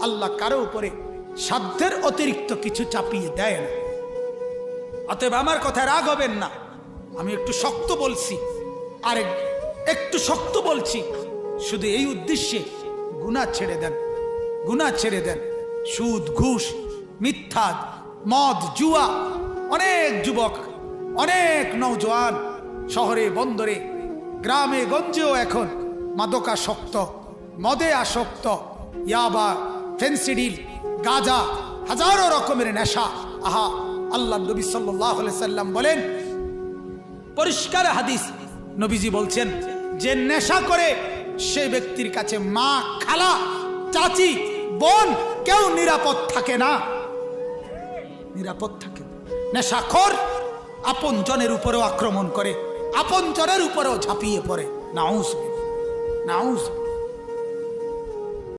আল্লাহ কারো উপরে সাধ্যের অতিরিক্ত কিছু চাপিয়ে দেয় না। অতএব আমার কথায় রাগ হবেন না, আমি একটু শক্ত বলছি, আর একটু শক্ত বলছি শুধু এই উদ্দেশ্যে, গুনাহ ছেড়ে দেন, গুনাহ ছেড়ে দেন। সুদ, ঘুষ, মিথ্যা, মদ, জুয়া, অনেক যুবক, অনেক নওজোয়ান শহরে বন্দরে গ্রামে গঞ্জেও এখন মাদকাসক্ত, মদে আসক্ত, ইয়াবা, ফেন্সিডিল, গাঁজা, হাজারো রকমের নেশা। আহা, আল্লাহ নবী সাল্লাল্লাহু আলাইহি সাল্লাম বলেন, পরিষ্কার হাদিস, নবীজি বলছেন যে নেশা করে সেই ব্যক্তির কাছে মা, খালা, চাচি, বোন কেউ নিরাপদ থাকে না, নিরাপদ থাকে না। নেশাখোর আপন জনের উপরেও আক্রমণ করে, আপন জনের উপরেও ঝাঁপিয়ে পড়ে। নাউজ নাউজ।